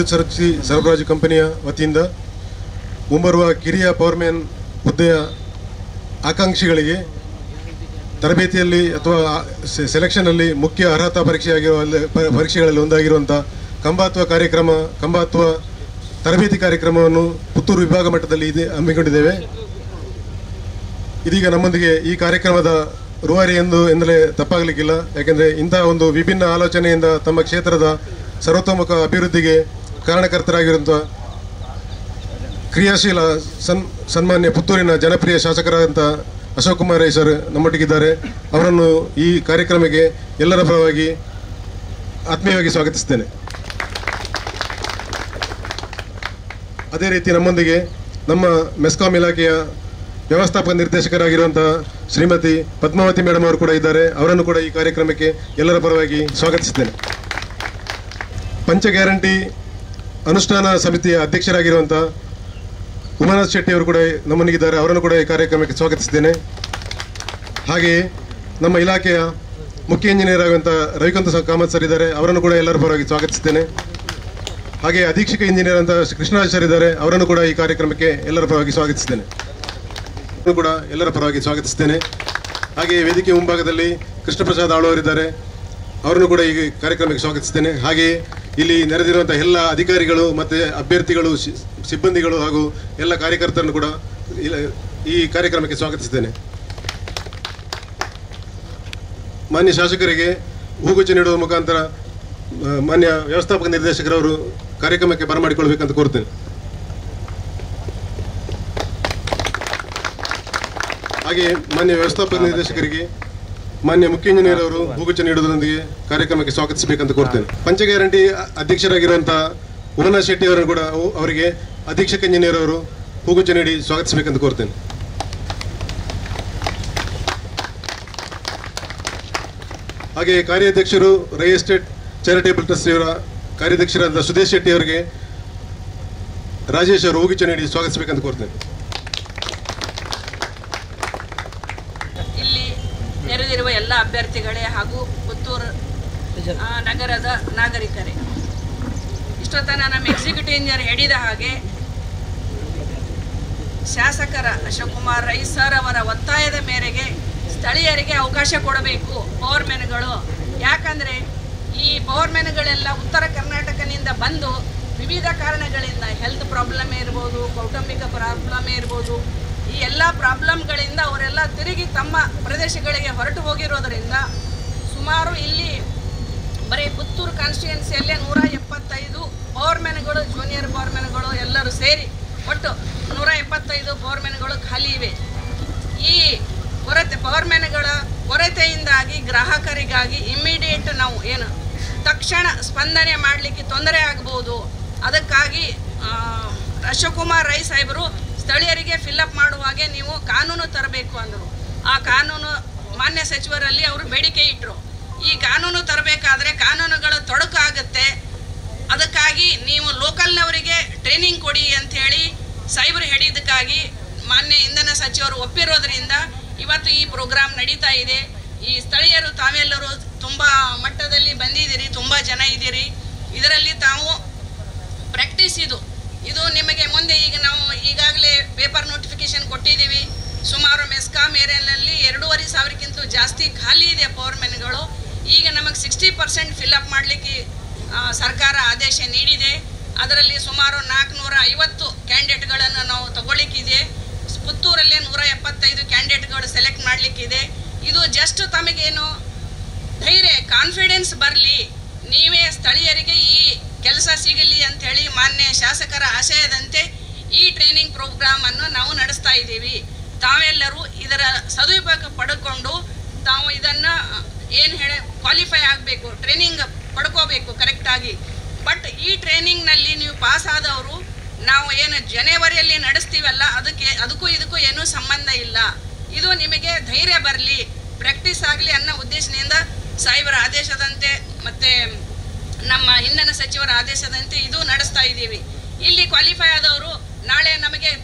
ವಿದ್ಯುತ್ ಸರಬರಾಜು ಕಂಪನಿಯ ವತಿಯಿಂದ ಮುಂಬರುವ ಕಿರಿಯ ಪವರ್ಮ್ಯಾನ್ ಹುದ್ದೆಯ ಆಕಾಂಕ್ಷಿಗಳಿಗೆ ತರಬೇತಿಯಲ್ಲಿ ಅಥವಾ ಸೆಲೆಕ್ಷನ್ನಲ್ಲಿ ಮುಖ್ಯ ಅರ್ಹತಾ ಪರೀಕ್ಷೆಗಳಲ್ಲಿ ಒಂದಾಗಿರುವಂಥ ಕಂಬಾತ್ವ ತರಬೇತಿ ಕಾರ್ಯಕ್ರಮವನ್ನು ಪುತ್ತೂರು ವಿಭಾಗ ಮಟ್ಟದಲ್ಲಿ ಹಮ್ಮಿಕೊಂಡಿದ್ದೇವೆ. ಇದೀಗ ನಮ್ಮೊಂದಿಗೆ ಈ ಕಾರ್ಯಕ್ರಮದ ರೂವಾರಿ ಎಂದಲೇ ತಪ್ಪಾಗಲಿಕ್ಕಿಲ್ಲ. ಯಾಕೆಂದರೆ ಇಂತಹ ಒಂದು ವಿಭಿನ್ನ ಆಲೋಚನೆಯಿಂದ ತಮ್ಮ ಕ್ಷೇತ್ರದ ಸರ್ವತೋಮುಖ ಅಭಿವೃದ್ಧಿಗೆ ಕಾರಣಕರ್ತರಾಗಿರುವಂಥ ಕ್ರಿಯಾಶೀಲ ಸನ್ಮಾನ್ಯ ಪುತ್ತೂರಿನ ಜನಪ್ರಿಯ ಶಾಸಕರಾದಂಥ ಅಶೋಕ್ ಕುಮಾರ್ ರೈ ಸರ್ ನಮ್ಮೊಟ್ಟಿಗಿದ್ದಾರೆ. ಅವರನ್ನು ಈ ಕಾರ್ಯಕ್ರಮಕ್ಕೆ ಎಲ್ಲರ ಪರವಾಗಿ ಆತ್ಮೀಯವಾಗಿ ಸ್ವಾಗತಿಸ್ತೇನೆ. ಅದೇ ರೀತಿ ನಮ್ಮೊಂದಿಗೆ ನಮ್ಮ ಮೆಸ್ಕಾಂ ಇಲಾಖೆಯ ವ್ಯವಸ್ಥಾಪಕ ನಿರ್ದೇಶಕರಾಗಿರುವಂಥ ಶ್ರೀಮತಿ ಪದ್ಮಾವತಿ ಮೇಡಮ್ ಅವರು ಕೂಡ ಇದ್ದಾರೆ. ಅವರನ್ನು ಕೂಡ ಈ ಕಾರ್ಯಕ್ರಮಕ್ಕೆ ಎಲ್ಲರ ಪರವಾಗಿ ಸ್ವಾಗತಿಸುತ್ತೇನೆ. ಪಂಚ ಗ್ಯಾರಂಟಿ ಅನುಷ್ಠಾನ ಸಮಿತಿಯ ಅಧ್ಯಕ್ಷರಾಗಿರುವಂಥ ಉಮಾನಾಥ್ ಶೆಟ್ಟಿ ಅವರು ಕೂಡ ನಮ್ಮೊಂದಿಗಿದ್ದಾರೆ. ಅವರನ್ನು ಕೂಡ ಈ ಕಾರ್ಯಕ್ರಮಕ್ಕೆ ಸ್ವಾಗತಿಸಿದ್ದೇನೆ. ಹಾಗೆಯೇ ನಮ್ಮ ಇಲಾಖೆಯ ಮುಖ್ಯ ಇಂಜಿನಿಯರ್ ಆಗುವಂಥ ರವಿಕಾಂತ್ ಕಾಮತ್ ಸರ್ ಇದ್ದಾರೆ. ಅವರನ್ನು ಕೂಡ ಎಲ್ಲರ ಪರವಾಗಿ ಸ್ವಾಗತಿಸ್ತೇನೆ. ಹಾಗೆ ಅಧೀಕ್ಷಕ ಇಂಜಿನಿಯರ್ ಅಂತ ಕೃಷ್ಣರಾಜ್ ಸರ್ ಇದ್ದಾರೆ. ಅವರನ್ನು ಕೂಡ ಈ ಕಾರ್ಯಕ್ರಮಕ್ಕೆ ಎಲ್ಲರ ಪರವಾಗಿ ಸ್ವಾಗತಿಸ್ತೇನೆ. ಹಾಗೆ ವೇದಿಕೆ ಮುಂಭಾಗದಲ್ಲಿ ಕೃಷ್ಣ ಪ್ರಸಾದ್ ಆಳ್ವರಿದ್ದಾರೆ. ಅವರನ್ನು ಕೂಡ ಈ ಕಾರ್ಯಕ್ರಮಕ್ಕೆ ಸ್ವಾಗತಿಸ್ತೇನೆ. ಹಾಗೆಯೇ ಇಲ್ಲಿ ನೆರೆದಿರುವಂಥ ಎಲ್ಲ ಅಧಿಕಾರಿಗಳು ಮತ್ತು ಅಭ್ಯರ್ಥಿಗಳು, ಸಿಬ್ಬಂದಿಗಳು ಹಾಗೂ ಎಲ್ಲ ಕಾರ್ಯಕರ್ತರನ್ನು ಕೂಡ ಈ ಕಾರ್ಯಕ್ರಮಕ್ಕೆ ಸ್ವಾಗತಿಸ್ತೇನೆ. ಮಾನ್ಯ ಶಾಸಕರಿಗೆ ಹೂಗುಚ್ಛ ನೀಡುವ ಮುಖಾಂತರ ಮಾನ್ಯ ವ್ಯವಸ್ಥಾಪಕ ನಿರ್ದೇಶಕರವರು ಕಾರ್ಯಕ್ರಮಕ್ಕೆ ಬರಮಾಡಿಕೊಳ್ಬೇಕಂತ ಕೋರ್ತೇನೆ. ಹಾಗೆ ಮಾನ್ಯ ವ್ಯವಸ್ಥಾಪಕ ನಿರ್ದೇಶಕರಿಗೆ ಮಾನ್ಯ ಮುಖ್ಯ ಇಂಜಿನಿಯರ್ ಅವರು ಹೂಗುಚ್ಛ ನೀಡುವುದರೊಂದಿಗೆ ಕಾರ್ಯಕ್ರಮಕ್ಕೆ ಸ್ವಾಗತಿಸಬೇಕಂತ ಕೋರ್ತೇನೆ. ಪಂಚ ಗ್ಯಾರಂಟಿ ಅಧ್ಯಕ್ಷರಾಗಿರುವಂಥ ಉಮಾನಾಥ್ ಶೆಟ್ಟಿ ಅವರನ್ನು ಕೂಡ ಅವರಿಗೆ ಅಧೀಕ್ಷಕ ಇಂಜಿನಿಯರ್ ಅವರು ಹೂಗುಚ್ಛ ನೀಡಿ ಸ್ವಾಗತಿಸಬೇಕಂತ ಕೋರ್ತೇನೆ. ಹಾಗೆ ಕಾರ್ಯಾಧ್ಯಕ್ಷರು ರೈ ಎಸ್ಟೇಟ್ ಚಾರಿಟೇಬಲ್ ಟ್ರಸ್ಟಿಯವರ ಕಾರ್ಯಾಧ್ಯಕ್ಷರಾದ ಸುದೇಶ್ ಶೆಟ್ಟಿ ಅವರಿಗೆ ರಾಜೇಶ್ ಅವರು ಹೂಗುಚ್ಛ ನೀಡಿ ಸ್ವಾಗತಿಸಬೇಕಂತ ಕೋರ್ತೇನೆ. ಇಲ್ಲಿ ನೆರೆದಿರುವ ಎಲ್ಲ ಅಭ್ಯರ್ಥಿಗಳೇ ಹಾಗೂ ಪುತ್ತೂರು ನಗರದ ನಾಗರಿಕರೇ, ಇಷ್ಟೊತ್ತನ ನಮ್ಮ ಎಕ್ಸಿಕ್ಯೂಟಿವ್ ಇಂಜಿನಿಯರ್ ಹೇಳಿದ ಹಾಗೆ ಶಾಸಕರ ಅಶೋಕ್ ಕುಮಾರ್ ರೈ ಸರ್ ಅವರ ಒತ್ತಾಯದ ಮೇರೆಗೆ ಸ್ಥಳೀಯರಿಗೆ ಅವಕಾಶ ಕೊಡಬೇಕು ಪವರ್ಮ್ಯಾನ್ಗಳು. ಯಾಕಂದರೆ ಈ ಪವರ್ಮ್ಯಾನ್ಗಳೆಲ್ಲ ಉತ್ತರ ಕರ್ನಾಟಕದಿಂದ ಬಂದು ವಿವಿಧ ಕಾರಣಗಳಿಂದ ಹೆಲ್ತ್ ಪ್ರಾಬ್ಲಮ್ ಇರ್ಬೋದು, ಕೌಟುಂಬಿಕ ಪ್ರಾಬ್ಲಮ್ ಇರ್ಬೋದು, ಈ ಎಲ್ಲ ಪ್ರಾಬ್ಲಮ್ಗಳಿಂದ ಅವರೆಲ್ಲ ತಿರುಗಿ ತಮ್ಮ ಪ್ರದೇಶಗಳಿಗೆ ಹೊರಟು ಹೋಗಿರೋದರಿಂದ ಸುಮಾರು ಇಲ್ಲಿ ಬರೀ ಪುತ್ತೂರು ಕಾನ್ಸ್ಟಿಟ್ಯೂನ್ಸಿಯಲ್ಲೇ 175 ಪವರ್ಮ್ಯಾನ್ಗಳು, ಜೂನಿಯರ್ ಪವರ್ಮ್ಯಾನ್ಗಳು ಎಲ್ಲರೂ ಸೇರಿ ಒಟ್ಟು 175 ಪವರ್ಮ್ಯಾನ್ಗಳು ಖಾಲಿ ಇವೆ. ಈ ಪವರ್ಮ್ಯಾನ್ಗಳ ಕೊರತೆಯಿಂದಾಗಿ ಗ್ರಾಹಕರಿಗಾಗಿ ಇಮ್ಮಿಡಿಯೇಟ್ ನಾವು ತಕ್ಷಣ ಸ್ಪಂದನೆ ಮಾಡಲಿಕ್ಕೆ ತೊಂದರೆ ಆಗಬಹುದು. ಅದಕ್ಕಾಗಿ ಅಶೋಕ್ ಕುಮಾರ್ ರೈ ಸಾಹೇಬರು ಸ್ಥಳೀಯರಿಗೆ ಫಿಲ್ಅಪ್ ಮಾಡುವಾಗೆ ನೀವು ಕಾನೂನು ತರಬೇಕು ಅಂದರು. ಆ ಕಾನೂನು ಮಾನ್ಯ ಸಚಿವರಲ್ಲಿ ಅವರು ಬೇಡಿಕೆ ಇಟ್ಟರು. ಈ ಕಾನೂನು ತರಬೇಕಾದ್ರೆ ಕಾನೂನುಗಳು ತೊಡಕಾಗುತ್ತೆ, ಅದಕ್ಕಾಗಿ ನೀವು ಲೋಕಲ್ನವರಿಗೆ ಟ್ರೈನಿಂಗ್ ಕೊಡಿ ಅಂಥೇಳಿ ಸಾಹೇಬರು ಹೇಳಿದ್ದಕ್ಕಾಗಿ ಮಾನ್ಯ ಇಂಧನ ಸಚಿವರು ಒಪ್ಪಿರೋದ್ರಿಂದ ಇವತ್ತು ಈ ಪ್ರೋಗ್ರಾಮ್ ನಡೀತಾ ಇದೆ. ಈ ಸ್ಥಳೀಯರು ತಾವೆಲ್ಲರೂ ತುಂಬ ಮಟ್ಟದಲ್ಲಿ ಬಂದಿದ್ದೀರಿ, ತುಂಬ ಜನ ಇದ್ದೀರಿ. ಇದರಲ್ಲಿ ತಾವು ಪ್ರಾಕ್ಟೀಸ್ ಇದು ನಿಮಗೆ ಮುಂದೆ ಈಗ ನಾವು ಈಗಾಗಲೇ ಪೇಪರ್ ನೋಟಿಫಿಕೇಶನ್ ಕೊಟ್ಟಿದ್ದೀವಿ. ಸುಮಾರು ಮೆಸ್ಕಾಂ ಏರಿಯಾದಲ್ಲಿ 2500ಕ್ಕಿಂತ ಜಾಸ್ತಿ ಖಾಲಿ ಇದೆ ಪವರ್ಮ್ಯಾನ್ಗಳು. ಈಗ ನಮಗೆ 60% ಫಿಲ್ಅಪ್ ಮಾಡಲಿಕ್ಕೆ ಸರ್ಕಾರ ಆದೇಶ ನೀಡಿದೆ. ಅದರಲ್ಲಿ ಸುಮಾರು 450 ಕ್ಯಾಂಡಿಡೇಟ್ಗಳನ್ನು ನಾವು ತಗೊಳ್ಳಿಕ್ಕಿದೆ. ಪುತ್ತೂರಲ್ಲೇ 175 ಕ್ಯಾಂಡಿಡೇಟ್ಗಳು ಸೆಲೆಕ್ಟ್ ಮಾಡಲಿಕ್ಕಿದೆ. ಇದು ಜಸ್ಟ್ ತಮಗೇನು ಧೈರ್ಯ, ಕಾನ್ಫಿಡೆನ್ಸ್ ಬರಲಿ, ನೀವೇ ಸ್ಥಳೀಯರಿಗೆ ಈ ಕೆಲಸ ಸಿಗಲಿ ಅಂಥೇಳಿ ಮಾನ್ಯ ಶಾಸಕರ ಆಶಯದಂತೆ ಈ ಟ್ರೈನಿಂಗ್ ಪ್ರೋಗ್ರಾಮನ್ನು ನಾವು ನಡೆಸ್ತಾ ಇದ್ದೀವಿ. ತಾವೆಲ್ಲರೂ ಇದರ ಸದುಪಯೋಗ ಪಡ್ಕೊಂಡು ತಾವು ಇದನ್ನು ಕ್ವಾಲಿಫೈ ಆಗಬೇಕು, ಟ್ರೈನಿಂಗ್ ಪಡ್ಕೋಬೇಕು ಕರೆಕ್ಟಾಗಿ. ಬಟ್ ಈ ಟ್ರೈನಿಂಗ್ನಲ್ಲಿ ನೀವು ಪಾಸ್ ಆದವರು ನಾವು ಜನವರಿಯಲ್ಲಿ ನಡೆಸ್ತೀವಲ್ಲ, ಅದಕ್ಕೂ ಇದಕ್ಕೂ ಏನೂ ಸಂಬಂಧ ಇಲ್ಲ. ಇದು ನಿಮಗೆ ಧೈರ್ಯ ಬರಲಿ, ಪ್ರಾಕ್ಟೀಸ್ ಆಗಲಿ ಅನ್ನೋ ಉದ್ದೇಶದಿಂದ ಸಾಹೇಬರ ಆದೇಶದಂತೆ ಮತ್ತು ನಮ್ಮ ಇಂಧನ ಸಚಿವರ ಆದೇಶದಂತೆ ಇದು ನಡೆಸ್ತಾ ಇದ್ದೀವಿ. ಇಲ್ಲಿ ಕ್ವಾಲಿಫೈ ಆದವರು ನಾಳೆ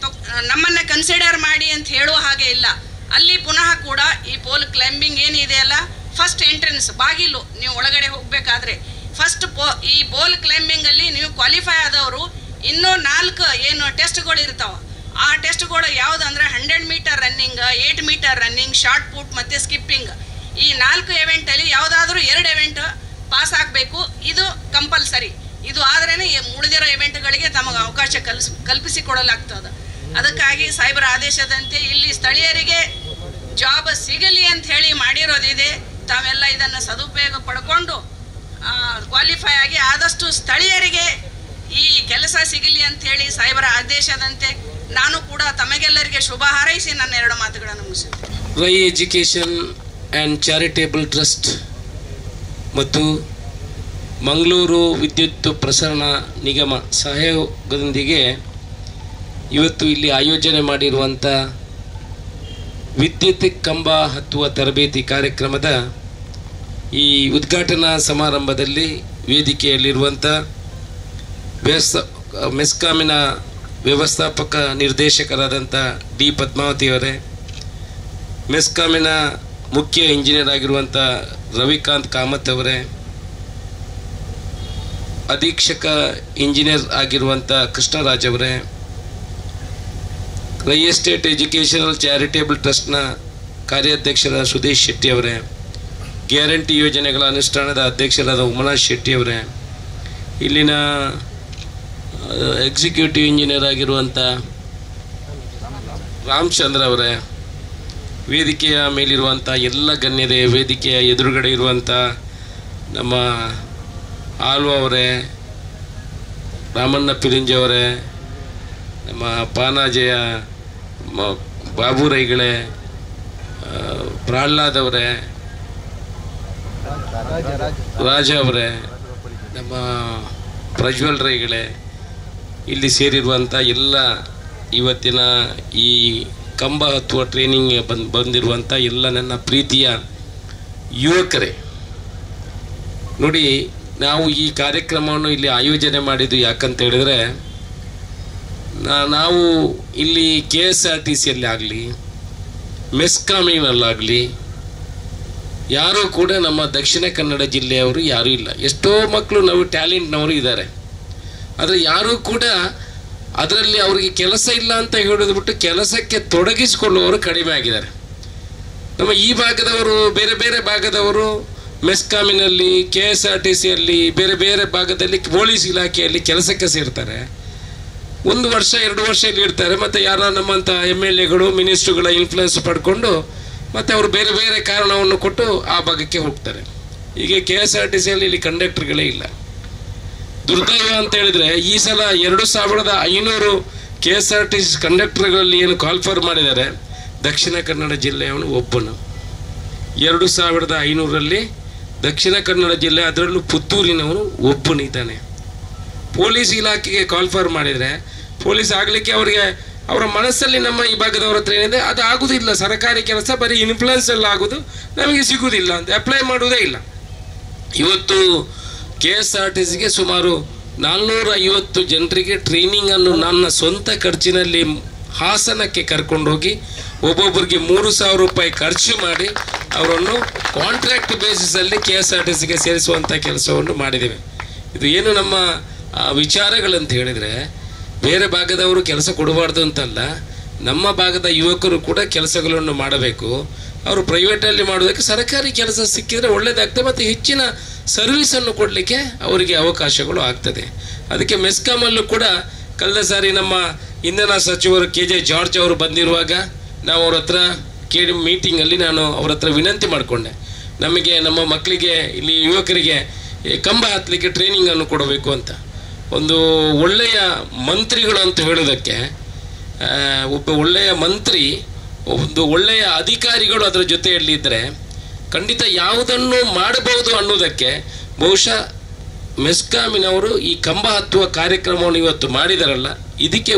ನಮ್ಮನ್ನು ಕನ್ಸಿಡರ್ ಮಾಡಿ ಅಂತ ಹೇಳುವ ಹಾಗೆ ಇಲ್ಲ. ಅಲ್ಲಿ ಪುನಃ ಕೂಡ ಈ ಪೋಲ್ ಕ್ಲೈಂಬಿಂಗ್ ಏನಿದೆಯಲ್ಲ, ಫಸ್ಟ್ ಎಂಟ್ರೆನ್ಸ್ ಬಾಗಿಲು ನೀವು ಒಳಗಡೆ ಹೋಗಬೇಕಾದ್ರೆ ಫಸ್ಟ್ ಈ ಬೋಲ್ ಕ್ಲೈಂಬಿಂಗಲ್ಲಿ ನೀವು ಕ್ವಾಲಿಫೈ ಆದವರು ಇನ್ನೂ 4 ಏನು ಟೆಸ್ಟ್ಗಳು ಇರ್ತಾವೆ. ಆ ಟೆಸ್ಟ್ಗಳು ಯಾವುದಂದ್ರೆ 100 metre running, 8 metre running, shot put ಮತ್ತು ಸ್ಕಿಪ್ಪಿಂಗ್. ಈ 4 ಇವೆಂಟಲ್ಲಿ ಯಾವುದಾದ್ರೂ 2 ಇವೆಂಟ್ ಪಾಸ್ ಆಗಬೇಕು. ಇದು ಕಂಪಲ್ಸರಿ. ಇದು ಆದ್ರೇ ಉಳಿದಿರೋ ಇವೆಂಟ್ಗಳಿಗೆ ತಮಗೆ ಅವಕಾಶ ಕಲ್ಪಿಸಿಕೊಡಲಾಗ್ತದೆ. ಅದಕ್ಕಾಗಿ ಸಾಹೇಬರ ಆದೇಶದಂತೆ ಇಲ್ಲಿ ಸ್ಥಳೀಯರಿಗೆ ಜಾಬ್ ಸಿಗಲಿ ಅಂತ ಹೇಳಿ ಮಾಡಿರೋದಿದೆ. ತಾವೆಲ್ಲ ಇದನ್ನು ಸದುಪಯೋಗ ಪಡ್ಕೊಂಡು ಕ್ವಾಲಿಫೈ ಆಗಿ ಆದಷ್ಟು ಸ್ಥಳೀಯರಿಗೆ ಈ ಕೆಲಸ ಸಿಗಲಿ ಅಂತ ಹೇಳಿ ಸಾಹೇಬರ ಆದೇಶದಂತೆ ನಾನು ಕೂಡ ತಮಗೆಲ್ಲರಿಗೆ ಶುಭ ಹಾರೈಸಿ ನನ್ನ 2 ಮಾತುಗಳನ್ನು ಮುಗಿಸುತ್ತೇನೆ. Y education and charitable trust ಮತ್ತು ಮಂಗಳೂರು ವಿದ್ಯುತ್ ಪ್ರಸರಣ ನಿಗಮ ಸಹಯೋಗದೊಂದಿಗೆ ಇವತ್ತು ಇಲ್ಲಿ ಆಯೋಜನೆ ಮಾಡಿರುವಂಥ ವಿದ್ಯುತ್ ಕಂಬ ಹತ್ತುವ ತರಬೇತಿ ಕಾರ್ಯಕ್ರಮದ ಈ ಉದ್ಘಾಟನಾ ಸಮಾರಂಭದಲ್ಲಿ ವೇದಿಕೆಯಲ್ಲಿರುವಂಥ ಮೆಸ್ಕಾಮಿನ ವ್ಯವಸ್ಥಾಪಕ ನಿರ್ದೇಶಕರಾದಂಥ ಡಿ ಪದ್ಮಾವತಿಯವರೇ, ಮೆಸ್ಕಾಮಿನ ಮುಖ್ಯ ಇಂಜಿನಿಯರ್ ಆಗಿರುವಂಥ ರವಿಕಾಂತ್ ಕಾಮತ್ ಅವರೇ, ಅಧೀಕ್ಷಕ ಇಂಜಿನಿಯರ್ ಆಗಿರುವಂಥ ಕೃಷ್ಣರಾಜ್ ಅವರೇ, ರೈ ಎಸ್ಟೇಟ್ ಎಜುಕೇಷನಲ್ ಚಾರಿಟೇಬಲ್ ಟ್ರಸ್ಟ್ನ ಕಾರ್ಯಾಧ್ಯಕ್ಷರಾದ ಸುದೇಶ್ ಶೆಟ್ಟಿ ಅವರೇ, ಗ್ಯಾರಂಟಿ ಯೋಜನೆಗಳ ಅನುಷ್ಠಾನದ ಅಧ್ಯಕ್ಷರಾದ ಉಮನಾಥ್ ಶೆಟ್ಟಿ ಅವರೇ, ಇಲ್ಲಿನ ಎಕ್ಸಿಕ್ಯೂಟಿವ್ ಇಂಜಿನಿಯರ್ ಆಗಿರುವಂಥ ರಾಮಚಂದ್ರ ಅವರೇ, ವೇದಿಕೆಯ ಮೇಲಿರುವಂಥ ಎಲ್ಲ ಗಣ್ಯರೇ, ವೇದಿಕೆಯ ಎದುರುಗಡೆ ಇರುವಂಥ ನಮ್ಮ ಆಲ್ವ ಅವರೇ, ರಾಮಣ್ಣ ಪಿರಿಂಜ್ ಅವರೇ, ನಮ್ಮ ಪಾನಾಜೆಯ ಬಾಬು ರೈಗಳೇ, ಪ್ರಹ್ಲಾದ್ ಅವರೇ, ರಾಜ ಅವರೇ, ನಮ್ಮ ಪ್ರಜ್ವಲ್ ರೈಗಳೇ, ಇಲ್ಲಿ ಸೇರಿರುವಂಥ ಎಲ್ಲ ಇವತ್ತಿನ ಈ ಕಂಬ ಹತ್ತುವ ಟ್ರೈನಿಂಗ್ ಬಂದಿರುವಂಥ ಎಲ್ಲ ನನ್ನ ಪ್ರೀತಿಯ ಯುವಕರೇ, ನೋಡಿ ನಾವು ಈ ಕಾರ್ಯಕ್ರಮವನ್ನು ಇಲ್ಲಿ ಆಯೋಜನೆ ಮಾಡಿದ್ದು ಯಾಕಂತ ಹೇಳಿದ್ರೆ, ನಾವು ಇಲ್ಲಿ KSRTCಯಲ್ಲಿ ಆಗಲಿ ಮೆಸ್ಕಾಮಿನಲ್ಲಾಗಲಿ ಯಾರೂ ಕೂಡ ನಮ್ಮ ದಕ್ಷಿಣ ಕನ್ನಡ ಜಿಲ್ಲೆಯವರು ಯಾರೂ ಇಲ್ಲ. ಎಷ್ಟೋ ಮಕ್ಕಳು ನಾವು ಟ್ಯಾಲೆಂಟ್ನವರು ಇದ್ದಾರೆ, ಆದರೆ ಯಾರೂ ಕೂಡ ಅದರಲ್ಲಿ ಅವರಿಗೆ ಕೆಲಸ ಇಲ್ಲ ಅಂತ ಹೇಳೋದು ಬಿಟ್ಟು ಕೆಲಸಕ್ಕೆ ತೊಡಗಿಸಿಕೊಳ್ಳುವವರು ಕಡಿಮೆ ಆಗಿದ್ದಾರೆ. ನಮ್ಮ ಈ ಭಾಗದವರು, ಬೇರೆ ಬೇರೆ ಭಾಗದವರು ಮೆಸ್ಕಾಮಿನಲ್ಲಿ, KSRTCಯಲ್ಲಿ, ಬೇರೆ ಬೇರೆ ಭಾಗದಲ್ಲಿ ಪೊಲೀಸ್ ಇಲಾಖೆಯಲ್ಲಿ ಕೆಲಸಕ್ಕೆ ಸೇರ್ತಾರೆ. 1 ವರ್ಷ 2 ವರ್ಷ ಇಲ್ಲಿ ಇರ್ತಾರೆ. ಮತ್ತು ಯಾರ ನಮ್ಮಂಥ MLAಗಳು, ಮಿನಿಸ್ಟ್ರುಗಳ ಇನ್ಫ್ಲುಯೆನ್ಸ್ ಪಡ್ಕೊಂಡು ಮತ್ತು ಅವರು ಬೇರೆ ಬೇರೆ ಕಾರಣವನ್ನು ಕೊಟ್ಟು ಆ ಭಾಗಕ್ಕೆ ಹೋಗ್ತಾರೆ. ಈಗ KSRTCಯಲ್ಲಿ ಇಲ್ಲಿ ಕಂಡಕ್ಟರ್ಗಳೇ ಇಲ್ಲ. ದುರ್ದೈವ ಅಂತ ಹೇಳಿದರೆ ಈ ಸಲ 2500 KSRTC ಕಂಡಕ್ಟರ್ಗಳಲ್ಲಿ ಏನು ಕಾಲ್ಫರ್ ಮಾಡಿದ್ದಾರೆ, ದಕ್ಷಿಣ ಕನ್ನಡ ಜಿಲ್ಲೆಯವನು ಒಬ್ಬನು. 2500ರಲ್ಲಿ ದಕ್ಷಿಣ ಕನ್ನಡ ಜಿಲ್ಲೆ, ಅದರಲ್ಲೂ ಪುತ್ತೂರಿನವನು ಒಬ್ಬನಿದ್ದಾನೆ. ಪೊಲೀಸ್ ಇಲಾಖೆಗೆ ಕಾಲ್ಫರ್ ಮಾಡಿದರೆ ಪೊಲೀಸ್ ಆಗಲಿಕ್ಕೆ ಅವರಿಗೆ ಅವರ ಮನಸ್ಸಲ್ಲಿ ನಮ್ಮ ಈ ಭಾಗದವರ ಹತ್ರ ಏನಿದೆ ಅದು ಆಗೋದಿಲ್ಲ. ಸರ್ಕಾರಿ ಕೆಲಸ ಬರೀ ಇನ್ಫ್ಲುಯೆನ್ಸ್ ಎಲ್ಲ ಆಗೋದು, ನಮಗೆ ಸಿಗೋದಿಲ್ಲ ಅಂತ ಅಪ್ಲೈ ಮಾಡುವುದೇ ಇಲ್ಲ. ಇವತ್ತು KSRTCಗೆ ಸುಮಾರು 450 ಜನರಿಗೆ ಟ್ರೈನಿಂಗನ್ನು ನನ್ನ ಸ್ವಂತ ಖರ್ಚಿನಲ್ಲಿ ಹಾಸನಕ್ಕೆ ಕರ್ಕೊಂಡೋಗಿ ಒಬ್ಬೊಬ್ಬರಿಗೆ 3000 ರೂಪಾಯಿ ಖರ್ಚು ಮಾಡಿ ಅವರನ್ನು ಕಾಂಟ್ರಾಕ್ಟ್ ಬೇಸಿಸಲ್ಲಿ KSRTCಗೆ ಸೇರಿಸುವಂಥ ಕೆಲಸವನ್ನು ಮಾಡಿದ್ದೇವೆ. ಇದು ಏನು ನಮ್ಮ ವಿಚಾರಗಳಂತ ಹೇಳಿದರೆ, ಬೇರೆ ಭಾಗದವರು ಕೆಲಸ ಕೊಡಬಾರ್ದು ಅಂತಲ್ಲ, ನಮ್ಮ ಭಾಗದ ಯುವಕರು ಕೂಡ ಕೆಲಸಗಳನ್ನು ಮಾಡಬೇಕು. ಅವರು ಪ್ರೈವೇಟಲ್ಲಿ ಮಾಡೋದಕ್ಕೆ ಸರ್ಕಾರಿ ಕೆಲಸ ಸಿಕ್ಕಿದರೆ ಒಳ್ಳೆಯದಾಗ್ತದೆ ಮತ್ತು ಹೆಚ್ಚಿನ ಸರ್ವಿಸನ್ನು ಕೊಡಲಿಕ್ಕೆ ಅವರಿಗೆ ಅವಕಾಶಗಳು ಆಗ್ತದೆ. ಅದಕ್ಕೆ ಮೆಸ್ಕಾಮಲ್ಲೂ ಕೂಡ ಕಳೆದ ಸಾರಿ ನಮ್ಮ ಇಂಧನ ಸಚಿವರು KJ ಜಾರ್ಜ್ ಅವರು ಬಂದಿರುವಾಗ ನಾವು ಅವ್ರ ಹತ್ರ ಮೀಟಿಂಗಲ್ಲಿ ನಾನು ಅವ್ರ ಹತ್ರ ವಿನಂತಿ ಮಾಡಿಕೊಂಡೆ, ನಮಗೆ ನಮ್ಮ ಮಕ್ಕಳಿಗೆ ಇಲ್ಲಿ ಯುವಕರಿಗೆ ಕಂಬ ಹತ್ತಲಿಕ್ಕೆ ಟ್ರೈನಿಂಗನ್ನು ಕೊಡಬೇಕು ಅಂತ. ಒಂದು ಒಳ್ಳೆಯ ಮಂತ್ರಿಗಳು ಅಂತ ಹೇಳೋದಕ್ಕೆ, ಒಬ್ಬ ಒಳ್ಳೆಯ ಮಂತ್ರಿ, ಒಂದು ಒಳ್ಳೆಯ ಅಧಿಕಾರಿಗಳು ಅದರ ಜೊತೆಯಲ್ಲಿದ್ದರೆ ಖಂಡಿತ ಯಾವುದನ್ನು ಮಾಡಬಹುದು ಅನ್ನೋದಕ್ಕೆ ಬಹುಶಃ ಮೆಸ್ಕಾಮಿನವರು ಈ ಕಂಬ ಹತ್ತುವ ಕಾರ್ಯಕ್ರಮವನ್ನು ಇವತ್ತು ಮಾಡಿದಾರಲ್ಲ, ಇದಕ್ಕೆ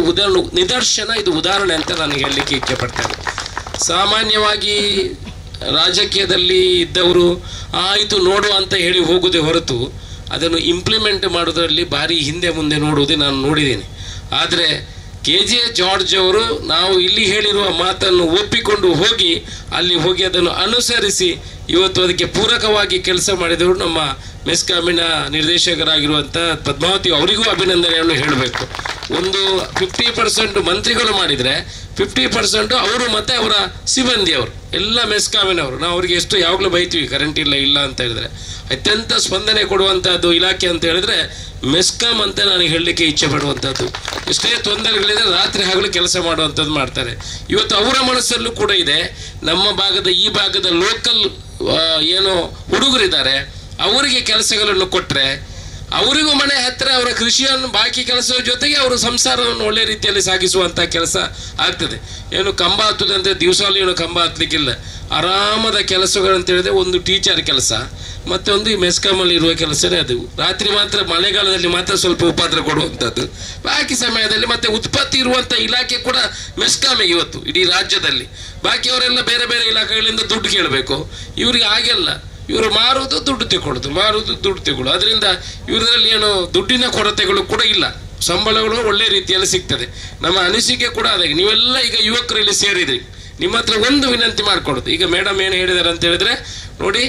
ನಿದರ್ಶನ, ಇದು ಉದಾಹರಣೆ ಅಂತ ನಾನು ಹೇಳಲಿಕ್ಕೆ ಇಚ್ಛೆಪಡ್ತೇನೆ. ಸಾಮಾನ್ಯವಾಗಿ ರಾಜಕೀಯದಲ್ಲಿ ಇದ್ದವರು ಆಯಿತು ನೋಡುವ ಅಂತ ಹೇಳಿ ಹೋಗುವುದೇ ಹೊರತು ಅದನ್ನು ಇಂಪ್ಲಿಮೆಂಟ್ ಮಾಡೋದರಲ್ಲಿ ಭಾರಿ ಹಿಂದೆ ಮುಂದೆ ನೋಡುವುದೇ ನಾನು ನೋಡಿದ್ದೀನಿ. ಆದರೆ 𝐻𝐨𝐧𝐭 ಅವರು ನಾವು ಇಲ್ಲಿ ಹೇಳಿರುವ ಮಾತನ್ನು ಒಪ್ಪಿಕೊಂಡು ಅಲ್ಲಿ ಹೋಗಿ ಅದನ್ನು ಅನುಸರಿಸಿ ಇವತ್ತು ಅದಕ್ಕೆ ಪೂರಕವಾಗಿ ಕೆಲಸ ಮಾಡಿದವರು ನಮ್ಮ ಮೆಸ್ಕಾಮಿನ ನಿರ್ದೇಶಕರಾಗಿರುವಂಥ ಪದ್ಮಾವತಿ ಅವರಿಗೂ ಅಭಿನಂದನೆಯನ್ನು ಹೇಳಬೇಕು. ಒಂದು 50% ಮಂತ್ರಿಗಳು ಮಾಡಿದರೆ 50% ಅವರು ಮತ್ತು ಅವರ ಸಿಬ್ಬಂದಿಯವರು ಎಲ್ಲ ಮೆಸ್ಕಾಮಿನವರು. ನಾವು ಅವರಿಗೆ ಎಷ್ಟು ಯಾವಾಗಲೂ ಬೈತೀವಿ ಕರೆಂಟ್ ಇಲ್ಲ ಅಂತ ಹೇಳಿದ್ರೆ. ಅತ್ಯಂತ ಸ್ಪಂದನೆ ಕೊಡುವಂಥದ್ದು ಇಲಾಖೆ ಅಂತ ಹೇಳಿದ್ರೆ ಮೆಸ್ಕಾಮ್ ಅಂತ ನಾನು ಹೇಳಲಿಕ್ಕೆ ಇಚ್ಛೆ ಪಡುವಂಥದ್ದು. ಎಷ್ಟೇ ತೊಂದರೆಗಳಿದೆ ರಾತ್ರಿ ಹಗಲು ಕೆಲಸ ಮಾಡುವಂಥದ್ದು ಮಾಡ್ತಾರೆ. ಇವತ್ತು ಅವರ ಮನಸ್ಸಲ್ಲೂ ಕೂಡ ಇದೆ, ನಮ್ಮ ಈ ಭಾಗದ ಲೋಕಲ್ ಏನು ಹುಡುಗರಿದ್ದಾರೆ ಅವರಿಗೆ ಕೆಲಸಗಳನ್ನು ಕೊಟ್ಟರೆ ಅವರಿಗೂ ಮನೆ ಹತ್ತಿರ ಅವರ ಕೃಷಿಯನ್ನು ಬಾಕಿ ಕೆಲಸದ ಜೊತೆಗೆ ಅವರು ಸಂಸಾರವನ್ನು ಒಳ್ಳೆ ರೀತಿಯಲ್ಲಿ ಸಾಗಿಸುವಂಥ ಕೆಲಸ ಆಗ್ತದೆ. ಏನು ಕಂಬ ಹತ್ತದಂತೆ ದಿವಸಾಲು ಏನು ಕಂಬ ಹತ್ತಲಿಕ್ಕಿಲ್ಲ, ಆರಾಮದ ಕೆಲಸಗಳಂತ ಹೇಳಿದ್ರೆ ಒಂದು ಟೀಚರ್ ಕೆಲಸ ಮತ್ತೊಂದು ಈ ಮೆಸ್ಕಾಮಲ್ಲಿ ಇರುವ ಕೆಲಸನೇ ಅದು. ರಾತ್ರಿ ಮಾತ್ರ ಮಳೆಗಾಲದಲ್ಲಿ ಮಾತ್ರ ಸ್ವಲ್ಪ ಉಪದ್ರ ಕೊಡುವಂಥದ್ದು, ಬಾಕಿ ಸಮಯದಲ್ಲಿ ಮತ್ತೆ ಉತ್ಪತ್ತಿ ಇರುವಂಥ ಇಲಾಖೆ ಕೂಡ ಮೆಸ್ಕಾಮೆ ಇವತ್ತು ಇಡೀ ರಾಜ್ಯದಲ್ಲಿ. ಬಾಕಿಯವರೆಲ್ಲ ಬೇರೆ ಬೇರೆ ಇಲಾಖೆಗಳಿಂದ ದುಡ್ಡು ಕೇಳಬೇಕು, ಇವರಿಗೆ ಹಾಗೆಲ್ಲ ಇವರು ಮಾರುವುದು ದುಡ್ಡು ತಗೊಳ್ಳೋದು. ಅದರಿಂದ ಇವರಲ್ಲಿ ಏನು ದುಡ್ಡಿನ ಕೊರತೆಗಳು ಕೂಡ ಇಲ್ಲ, ಸಂಬಳಗಳು ಒಳ್ಳೆ ರೀತಿಯಲ್ಲಿ ಸಿಗ್ತದೆ. ನಮ್ಮ ಅನಿಸಿಕೆ ಕೂಡ ಅದಾಗಿ ನೀವೆಲ್ಲ ಈಗ ಯುವಕರು ಇಲ್ಲಿ ಸೇರಿದ್ರಿ, ನಿಮ್ಮ ಹತ್ರ ಒಂದು ವಿನಂತಿ ಮಾಡ್ಕೊಡೋದು. ಈಗ ಮೇಡಮ್ ಏನು ಹೇಳಿದ್ದಾರೆ ಅಂತ ಹೇಳಿದ್ರೆ ನೋಡಿ,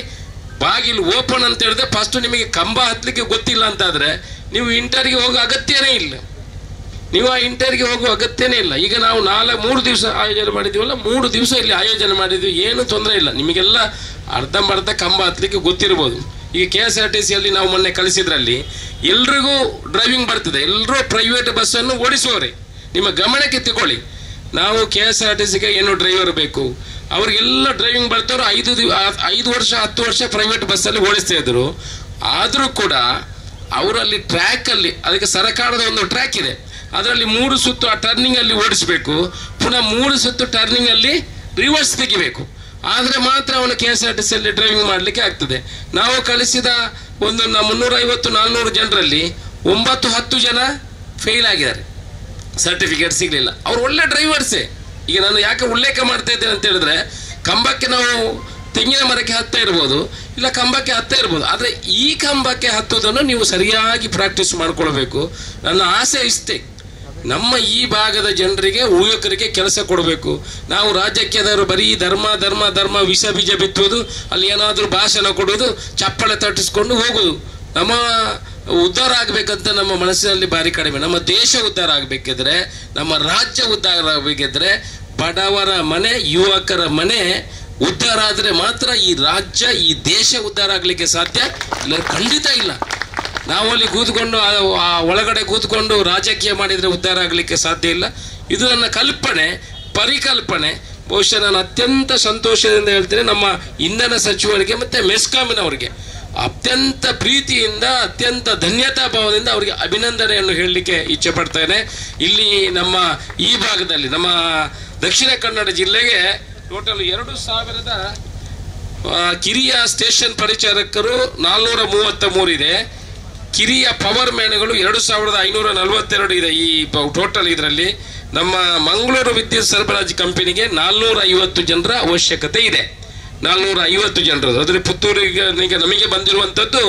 ಬಾಗಿಲು ಓಪನ್ ಅಂತ ಹೇಳಿದ್ರೆ ಫಸ್ಟ್ ನಿಮಗೆ ಕಂಬ ಹತ್ತಲಿಕ್ಕೆ ಗೊತ್ತಿಲ್ಲ ಅಂತಾದರೆ ನೀವು ಇಂಟರ್ಗೆ ಹೋಗೋ ಅಗತ್ಯನೇ ಇಲ್ಲ. ನೀವು ಆ ಇಂಟರ್ಗೆ ಹೋಗುವ ಅಗತ್ಯನೇ ಇಲ್ಲ. ಈಗ ನಾವು 3 ದಿವಸ ಆಯೋಜನೆ ಮಾಡಿದ್ದೀವಲ್ಲ, 3 ದಿವಸ ಇಲ್ಲಿ ಆಯೋಜನೆ ಮಾಡಿದ್ವಿ, ಏನು ತೊಂದರೆ ಇಲ್ಲ. ನಿಮಗೆಲ್ಲ ಅರ್ಧಂಬರ್ಧ ಕಂಬ ಹತ್ತಲಿಕ್ಕೆ ಗೊತ್ತಿರ್ಬೋದು. ಈಗ KSRTCಯಲ್ಲಿ ನಾವು ಮೊನ್ನೆ ಕಳಿಸಿದ್ರಲ್ಲಿ ಎಲ್ರಿಗೂ ಡ್ರೈವಿಂಗ್ ಬರ್ತದೆ, ಎಲ್ಲರೂ ಪ್ರೈವೇಟ್ ಬಸ್ಸನ್ನು ಓಡಿಸುವವರೇ. ನಿಮ್ಮ ಗಮನಕ್ಕೆ ತಗೊಳ್ಳಿ, ನಾವು KSRTCಗೆ ಏನು ಡ್ರೈವರ್ ಬೇಕು, ಅವ್ರಿಗೆಲ್ಲ ಡ್ರೈವಿಂಗ್ ಬರ್ತಾರೋ 5 ವರ್ಷ 10 ವರ್ಷ ಪ್ರೈವೇಟ್ ಬಸ್ಸಲ್ಲಿ ಓಡಿಸ್ತಾ ಇದ್ರು. ಆದರೂ ಕೂಡ ಅವರಲ್ಲಿ ಟ್ರ್ಯಾಕಲ್ಲಿ ಅದಕ್ಕೆ ಸರ್ಕಾರದ ಒಂದು ಟ್ರ್ಯಾಕ್ ಇದೆ, ಅದರಲ್ಲಿ 3 ಸುತ್ತು ಆ ಟರ್ನಿಂಗಲ್ಲಿ ಓಡಿಸಬೇಕು, ಪುನಃ 3 ಸುತ್ತು ಟರ್ನಿಂಗಲ್ಲಿ ರಿವರ್ಸ್ ತೆಗಿಬೇಕು. ಆದರೆ ಮಾತ್ರ ಅವನು KSRTCಯಲ್ಲಿ ಡ್ರೈವಿಂಗ್ ಮಾಡಲಿಕ್ಕೆ ಆಗ್ತದೆ. ನಾವು ಕಳಿಸಿದ ಒಂದು 350-400 ಜನರಲ್ಲಿ 9-10 ಜನ ಫೇಲ್ ಆಗಿದ್ದಾರೆ, ಸರ್ಟಿಫಿಕೇಟ್ ಸಿಗಲಿಲ್ಲ. ಅವ್ರು ಒಳ್ಳೆ ಡ್ರೈವರ್ಸೇ. ಈಗ ನಾನು ಯಾಕೆ ಉಲ್ಲೇಖ ಮಾಡ್ತಾ ಇದ್ದೇನೆ ಅಂತ ಹೇಳಿದ್ರೆ, ಕಂಬಕ್ಕೆ ನಾವು ತೆಂಗಿನ ಮರಕ್ಕೆ ಹತ್ತಾ ಇರ್ಬೋದು, ಇಲ್ಲ ಕಂಬಕ್ಕೆ ಹತ್ತಾ ಇರ್ಬೋದು, ಆದರೆ ಈ ಕಂಬಕ್ಕೆ ಹತ್ತೋದನ್ನು ನೀವು ಸರಿಯಾಗಿ ಪ್ರಾಕ್ಟೀಸ್ ಮಾಡ್ಕೊಳ್ಬೇಕು. ನನ್ನ ಆಸೆ ಇಷ್ಟೇ, ನಮ್ಮ ಈ ಭಾಗದ ಜನರಿಗೆ ಯುವಕರಿಗೆ ಕೆಲಸ ಕೊಡಬೇಕು. ನಾವು ರಾಜ್ಯಕ್ಕೇದಾದ್ರು ಬರೀ ಧರ್ಮ ವಿಷ ಬೀಜ ಬಿತ್ತುವುದು, ಅಲ್ಲಿ ಏನಾದರೂ ಭಾಷಣ ಕೊಡೋದು, ಚಪ್ಪಳೆ ತಟ್ಟಿಸ್ಕೊಂಡು ಹೋಗೋದು. ನಮ್ಮ ಉದ್ಧಾರ ಆಗಬೇಕಂತ ನಮ್ಮ ಮನಸ್ಸಿನಲ್ಲಿ ಭಾರಿ ಕಡಿಮೆ. ನಮ್ಮ ದೇಶ ಉದ್ಧಾರ ಆಗಬೇಕಿದ್ರೆ, ನಮ್ಮ ರಾಜ್ಯ ಉದ್ಧಾರ ಆಗಬೇಕಿದ್ರೆ ಬಡವರ ಮನೆ, ಯುವಕರ ಮನೆ ಉದ್ಧಾರ ಆದರೆ ಮಾತ್ರ ಈ ರಾಜ್ಯ, ಈ ದೇಶ ಉದ್ಧಾರ ಆಗಲಿಕ್ಕೆ ಸಾಧ್ಯ. ಇಲ್ಲ ಖಂಡಿತ ಇಲ್ಲ. ನಾವು ಅಲ್ಲಿ ಕೂತ್ಕೊಂಡು ಆ ಒಳಗಡೆ ಕೂತ್ಕೊಂಡು ರಾಜಕೀಯ ಮಾಡಿದರೆ ಉದ್ಧಾರ ಆಗಲಿಕ್ಕೆ ಸಾಧ್ಯ ಇಲ್ಲ. ಇದು ನನ್ನ ಪರಿಕಲ್ಪನೆ. ಬಹುಶಃ ನಾನು ಅತ್ಯಂತ ಸಂತೋಷದಿಂದ ಹೇಳ್ತೇನೆ, ನಮ್ಮ ಇಂಧನ ಸಚಿವರಿಗೆ ಮತ್ತು ಮೆಸ್ಕಾಮಿನವರಿಗೆ ಅತ್ಯಂತ ಪ್ರೀತಿಯಿಂದ, ಅತ್ಯಂತ ಧನ್ಯತಾ ಭಾವದಿಂದ ಅವರಿಗೆ ಅಭಿನಂದನೆಯನ್ನು ಹೇಳಲಿಕ್ಕೆ ಇಚ್ಛೆ ಪಡ್ತೇನೆ. ಇಲ್ಲಿ ನಮ್ಮ ಈ ಭಾಗದಲ್ಲಿ ನಮ್ಮ ದಕ್ಷಿಣ ಕನ್ನಡ ಜಿಲ್ಲೆಗೆ ಟೋಟಲ್ 2000 ಕಿರಿಯ ಸ್ಟೇಷನ್ ಪರಿಚಾರಕರು 433 ಇದೆ. ಕಿರಿಯ ಪವರ್ ಮ್ಯಾನ್ಗಳು 2542 ಇದೆ. ಈ ಟೋಟಲ್ ಇದರಲ್ಲಿ ನಮ್ಮ ಮಂಗಳೂರು ವಿದ್ಯುತ್ ಸರಬರಾಜು ಕಂಪನಿಗೆ 450 ಜನರ ಅವಶ್ಯಕತೆ ಇದೆ. 450 ಜನರದು. ಅದರಲ್ಲಿ ಪುತ್ತೂರಿಗೆ ನಮಗೆ ಬಂದಿರುವಂಥದ್ದು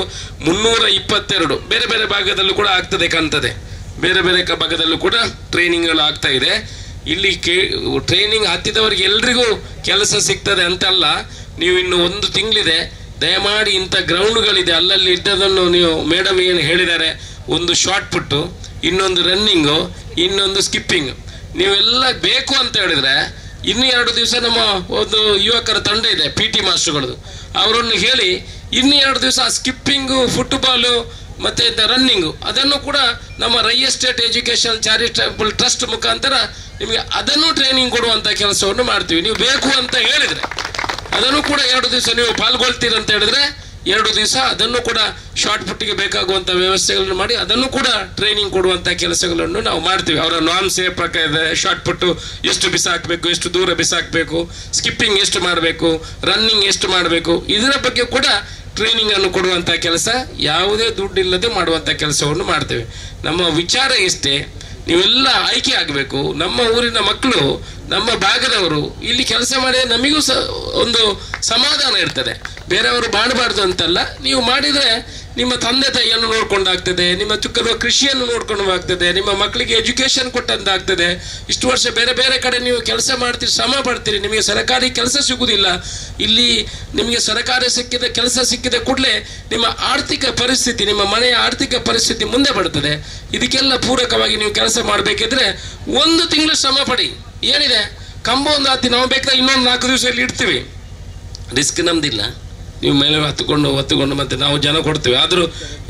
322. ಬೇರೆ ಬೇರೆ ಭಾಗದಲ್ಲೂ ಕೂಡ ಆಗ್ತದೆ ಕಾಣ್ತದೆ, ಬೇರೆ ಬೇರೆ ಭಾಗದಲ್ಲೂ ಕೂಡ ಟ್ರೈನಿಂಗ್ಗಳು ಆಗ್ತಾ ಇದೆ. ಇಲ್ಲಿ ಟ್ರೈನಿಂಗ್ ಹತ್ತಿದವರಿಗೆ ಎಲ್ರಿಗೂ ಕೆಲಸ ಸಿಗ್ತದೆ ಅಂತಲ್ಲ. ನೀವು ಇನ್ನು 1 ತಿಂಗಳಿದೆ, ದಯಮಾಡಿ ಇಂಥ ಗ್ರೌಂಡ್ಗಳಿದೆ ಅಲ್ಲಲ್ಲಿ ಇದ್ದದನ್ನು ನೀವು ಮೇಡಮ್ ಏನು ಹೇಳಿದ್ದಾರೆ, ಒಂದು ಶಾರ್ಟ್ ಪುಟ್ಟು, ಇನ್ನೊಂದು ರನ್ನಿಂಗು, ಇನ್ನೊಂದು ಸ್ಕಿಪ್ಪಿಂಗ್, ನೀವೆಲ್ಲ ಬೇಕು ಅಂತ ಹೇಳಿದ್ರೆ ಇನ್ನು 2 ದಿವಸ ನಮ್ಮ ಒಂದು ಯುವಕರ ತಂಡ ಇದೆ PT ಮಾಸ್ಟರ್ಗಳದ್ದು, ಅವರನ್ನು ಹೇಳಿ ಇನ್ನು 2 ದಿವಸ ಸ್ಕಿಪ್ಪಿಂಗು, ಫುಟ್ಬಾಲು ಮತ್ತು ರನ್ನಿಂಗು ಅದನ್ನು ಕೂಡ ನಮ್ಮ ಎಸ್ಟೇಟ್ ಎಜುಕೇಷನ್ ಚಾರಿಟಬಲ್ ಟ್ರಸ್ಟ್ ಮುಖಾಂತರ ನಿಮಗೆ ಅದನ್ನು ಟ್ರೈನಿಂಗ್ ಕೊಡುವಂಥ ಕೆಲಸವನ್ನು ಮಾಡ್ತೀವಿ. ನೀವು ಬೇಕು ಅಂತ ಹೇಳಿದರೆ ಅದನ್ನು ಕೂಡ 2 ದಿವಸ ನೀವು ಪಾಲ್ಗೊಳ್ತೀರಂತ ಹೇಳಿದ್ರೆ 2 ದಿವಸ ಅದನ್ನು ಕೂಡ ಶಾರ್ಟ್ ಪುಟ್ಟಿಗೆ ಬೇಕಾಗುವಂಥ ವ್ಯವಸ್ಥೆಗಳನ್ನು ಮಾಡಿ ಅದನ್ನು ಕೂಡ ಟ್ರೈನಿಂಗ್ ಕೊಡುವಂಥ ಕೆಲಸಗಳನ್ನು ನಾವು ಮಾಡ್ತೀವಿ. ಅವರ ನಾರ್ಮ್ಸ್ ಪ್ರಕಾರ ಇದೆ. ಶಾರ್ಟ್ ಪುಟ್ಟು ಎಷ್ಟು ಬಿಸಾಕಬೇಕು, ಎಷ್ಟು ದೂರ ಬಿಸಾಕಬೇಕು, ಸ್ಕಿಪ್ಪಿಂಗ್ ಎಷ್ಟು ಮಾಡಬೇಕು, ರನ್ನಿಂಗ್ ಎಷ್ಟು ಮಾಡಬೇಕು, ಇದರ ಬಗ್ಗೆ ಕೂಡ ಟ್ರೈನಿಂಗ್ ಅನ್ನು ಕೊಡುವಂಥ ಕೆಲಸ, ಯಾವುದೇ ದುಡ್ಡಿಲ್ಲದೆ ಮಾಡುವಂಥ ಕೆಲಸವನ್ನು ಮಾಡ್ತೇವೆ. ನಮ್ಮ ವಿಚಾರ ಇಷ್ಟೇ, ನೀವೆಲ್ಲ ಆಯ್ಕೆ ಆಗಬೇಕು. ನಮ್ಮ ಊರಿನ ಮಕ್ಕಳು, ನಮ್ಮ ಭಾಗದವರು ಇಲ್ಲಿ ಕೆಲಸ ಮಾಡಿ ನಮಗೂ ಒಂದು ಸಮಾಧಾನ ಇರ್ತದೆ. ಬೇರೆಯವರು ಮಾಡಬಾರ್ದು ಅಂತಲ್ಲ, ನೀವು ಮಾಡಿದರೆ ನಿಮ್ಮ ತಂದೆ ತಾಯಿಯನ್ನು ನೋಡ್ಕೊಂಡಾಗ್ತದೆ, ನಿಮ್ಮ ಚಿಕ್ಕ ಕೃಷಿಯನ್ನು ನೋಡ್ಕೊಂಡಾಗ್ತದೆ, ನಿಮ್ಮ ಮಕ್ಕಳಿಗೆ ಎಜುಕೇಶನ್ ಕೊಟ್ಟಂತಾಗ್ತದೆ. ಇಷ್ಟು ವರ್ಷ ಬೇರೆ ಬೇರೆ ಕಡೆ ನೀವು ಕೆಲಸ ಮಾಡ್ತೀರಿ, ಶ್ರಮ ಪಡ್ತೀರಿ, ನಿಮಗೆ ಸರ್ಕಾರಿ ಕೆಲಸ ಸಿಗುವುದಿಲ್ಲ. ಇಲ್ಲಿ ನಿಮಗೆ ಸರ್ಕಾರಿ ಕೆಲಸ ಸಿಕ್ಕಿದ ಕೂಡಲೇ ನಿಮ್ಮ ಆರ್ಥಿಕ ಪರಿಸ್ಥಿತಿ, ನಿಮ್ಮ ಮನೆಯ ಆರ್ಥಿಕ ಪರಿಸ್ಥಿತಿ ಮುಂದೆ ಬರ್ತದೆ. ಇದಕ್ಕೆಲ್ಲ ಪೂರಕವಾಗಿ ನೀವು ಕೆಲಸ ಮಾಡಬೇಕಿದ್ರೆ 1 ತಿಂಗಳು ಶ್ರಮ ಪಡಿ. ಏನಿದೆ, ಕಂಬ ಒಂದು ಹತ್ತಿ, ನಾವು ಬೇಕಾದ್ರೆ ಇನ್ನೊಂದು 4 ದಿವಸ ಇಲ್ಲಿ ಇಡ್ತೀವಿ, ರಿಸ್ಕ್ ನಮ್ದಿಲ್ಲ. ನೀವು ಮೇಲೆ ಹೊತ್ತುಕೊಂಡು ಮತ್ತೆ ನಾವು ಜನ ಕೊಡ್ತೇವೆ. ಆದರೂ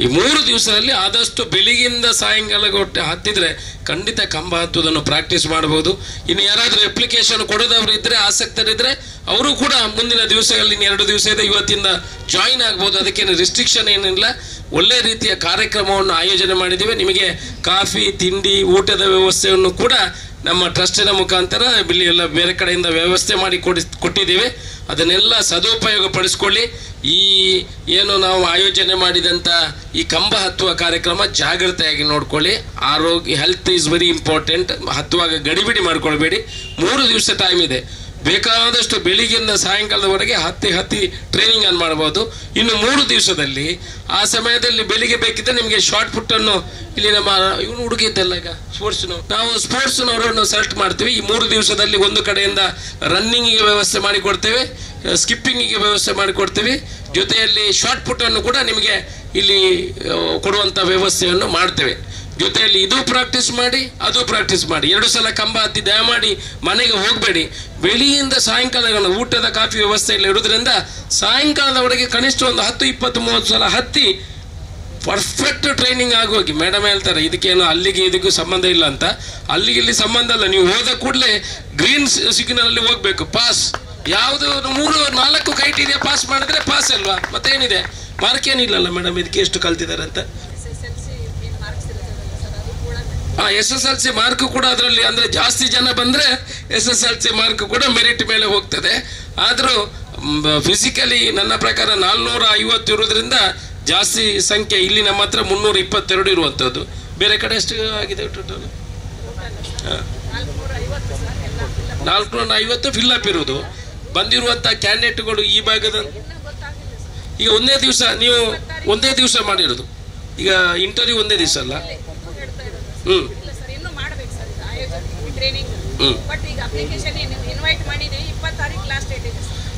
ಈ 3 ದಿವಸದಲ್ಲಿ ಆದಷ್ಟು ಬೆಳಿಗ್ಗೆಯಿಂದ ಸಾಯಂಕಾಲ ಹತ್ತಿದ್ರೆ ಖಂಡಿತ ಕಂಬ ಹತ್ತುವುದನ್ನು ಪ್ರಾಕ್ಟೀಸ್ ಮಾಡಬಹುದು. ಇನ್ನು ಯಾರಾದರೂ ಅಪ್ಲಿಕೇಶನ್ ಕೊಡೋದವರು ಇದ್ದರೆ, ಆಸಕ್ತರಿದ್ದರೆ ಅವರು ಕೂಡ ಮುಂದಿನ ದಿವಸಗಳಲ್ಲಿ 2 ದಿವಸ ಇದೆ, ಇವತ್ತಿಂದ ಜಾಯಿನ್ ಆಗ್ಬೋದು. ಅದಕ್ಕೇನು ರಿಸ್ಟ್ರಿಕ್ಷನ್ ಏನಿಲ್ಲ. ಒಳ್ಳೆ ರೀತಿಯ ಕಾರ್ಯಕ್ರಮವನ್ನು ಆಯೋಜನೆ ಮಾಡಿದ್ದೇವೆ. ನಿಮಗೆ ಕಾಫಿ, ತಿಂಡಿ, ಊಟದ ವ್ಯವಸ್ಥೆಯನ್ನು ಕೂಡ ನಮ್ಮ ಟ್ರಸ್ಟಿನ ಮುಖಾಂತರ ಇಲ್ಲಿ ಎಲ್ಲ ಬೇರೆ ಕಡೆಯಿಂದ ವ್ಯವಸ್ಥೆ ಮಾಡಿ ಕೊಟ್ಟಿದ್ದೇವೆ. ಅದನ್ನೆಲ್ಲ ಸದುಪಯೋಗ ಪಡಿಸ್ಕೊಳ್ಳಿ. ಈ ಏನು ನಾವು ಆಯೋಜನೆ ಮಾಡಿದಂಥ ಈ ಕಂಬ ಹತ್ತುವ ಕಾರ್ಯಕ್ರಮ ಜಾಗ್ರತೆಯಾಗಿ ನೋಡ್ಕೊಳ್ಳಿ. ಆರೋಗ್ಯ, ಹೆಲ್ತ್ ಈಸ್ ವೆರಿ ಇಂಪಾರ್ಟೆಂಟ್. ಹತ್ತುವಾಗ ಗಡಿಬಿಡಿ ಮಾಡ್ಕೊಳ್ಬೇಡಿ. 3 ದಿವಸ ಟೈಮ್ ಇದೆ. ಬೇಕಾದಷ್ಟು ಬೆಳಿಗ್ಗೆಯಿಂದ ಸಾಯಂಕಾಲದವರೆಗೆ ಹತ್ತಿ ಟ್ರೈನಿಂಗ್ ಅನ್ನು ಮಾಡ್ಬೋದು. ಇನ್ನು 3 ದಿವಸದಲ್ಲಿ ಆ ಸಮಯದಲ್ಲಿ ಬೆಳಿಗ್ಗೆ ಬೇಕಿದ್ದರೆ ನಿಮಗೆ ಶಾರ್ಟ್ ಪುಟ್ಟನ್ನು ಇಲ್ಲಿ ನಮ್ಮ ಇವನು ಹುಡುಗಿ ಇದ್ದಲ್ಲ ಈಗ ನಾವು ಸ್ಪೋರ್ಟ್ಸ್ನವರನ್ನು ಸೆಲೆಕ್ಟ್ ಮಾಡ್ತೀವಿ. ಈ 3 ದಿವಸದಲ್ಲಿ ಒಂದು ಕಡೆಯಿಂದ ರನ್ನಿಂಗಿಗೆ ವ್ಯವಸ್ಥೆ ಮಾಡಿಕೊಡ್ತೇವೆ, ಸ್ಕಿಪ್ಪಿಂಗಿಗೆ ವ್ಯವಸ್ಥೆ ಮಾಡಿಕೊಡ್ತೀವಿ. ಜೊತೆಯಲ್ಲಿ ಶಾರ್ಟ್ ಪುಟ್ಟನ್ನು ಕೂಡ ನಿಮಗೆ ಇಲ್ಲಿ ಕೊಡುವಂಥ ವ್ಯವಸ್ಥೆಯನ್ನು ಮಾಡ್ತೇವೆ. ಜೊತೆಯಲ್ಲಿ ಇದು ಪ್ರಾಕ್ಟೀಸ್ ಮಾಡಿ, ಅದು ಪ್ರಾಕ್ಟೀಸ್ ಮಾಡಿ. 2 ಸಲ ಕಂಬ ಹತ್ತಿ ದಯಮಾಡಿ ಮನೆಗೆ ಹೋಗಬೇಡಿ. ಬೆಳಿಗ್ಗೆಯಿಂದ ಸಾಯಂಕಾಲ ಊಟದ ಕಾಫಿ ವ್ಯವಸ್ಥೆ ಇಲ್ಲ ಇರೋದ್ರಿಂದ ಸಾಯಂಕಾಲದವರೆಗೆ ಕನಿಷ್ಠ ಒಂದು 10, 20, 30 ಸಲ ಹತ್ತಿ ಪರ್ಫೆಕ್ಟ್ ಟ್ರೈನಿಂಗ್ ಆಗೋಗಿ. ಮೇಡಮ್ ಹೇಳ್ತಾರೆ ಇದಕ್ಕೇನು ಅಲ್ಲಿಗೆ ಇದಕ್ಕೂ ಸಂಬಂಧ ಇಲ್ಲ ಅಂತ. ಅಲ್ಲಿಗೆ ಇಲ್ಲಿ ಸಂಬಂಧ ಇಲ್ಲ. ನೀವು ಹೋದ ಕೂಡಲೇ ಗ್ರೀನ್ ಸಿಗ್ನಲ್ ಅಲ್ಲಿ ಹೋಗ್ಬೇಕು. ಪಾಸ್ ಯಾವುದು 3-4 ಕ್ರೈಟೀರಿಯಾ ಪಾಸ್ ಮಾಡಿದ್ರೆ ಪಾಸ್ ಅಲ್ವಾ? ಮತ್ತೇನಿದೆ, ಮಾರ್ಕ್ ಏನಿಲ್ಲಲ್ಲ ಮೇಡಮ್ ಇದಕ್ಕೆ ಎಷ್ಟು ಕಲ್ತಿದ್ದಾರೆ ಅಂತ. SSLC ಮಾರ್ಕ್ ಕೂಡ ಅದರಲ್ಲಿ, ಅಂದ್ರೆ ಜಾಸ್ತಿ ಜನ ಬಂದ್ರೆ SSLC ಮಾರ್ಕ್ ಕೂಡ ಮೆರಿಟ್ ಮೇಲೆ ಹೋಗ್ತದೆ. ಆದರೂ ಫಿಸಿಕಲಿ ನನ್ನ ಪ್ರಕಾರ 450 ಇರೋದ್ರಿಂದ ಜಾಸ್ತಿ ಸಂಖ್ಯೆ. ಇಲ್ಲಿ ನಮ್ಮ ಹತ್ರ 322 ಇರುವಂಥದ್ದು. ಬೇರೆ ಕಡೆ ಎಷ್ಟು ಆಗಿದೆ ಟೋಟಲ್? 450 ಫಿಲ್ಅಪ್ ಇರುವುದು. ಬಂದಿರುವಂಥ ಕ್ಯಾಂಡಿಡೇಟ್ಗಳು ಈ ಭಾಗದ ಈಗ ನೀವು ಒಂದೇ ದಿವಸ ಮಾಡಿರೋದು. ಈಗ ಇಂಟರ್ವ್ಯೂ ಒಂದೇ ದಿವಸ ಅಲ್ಲ.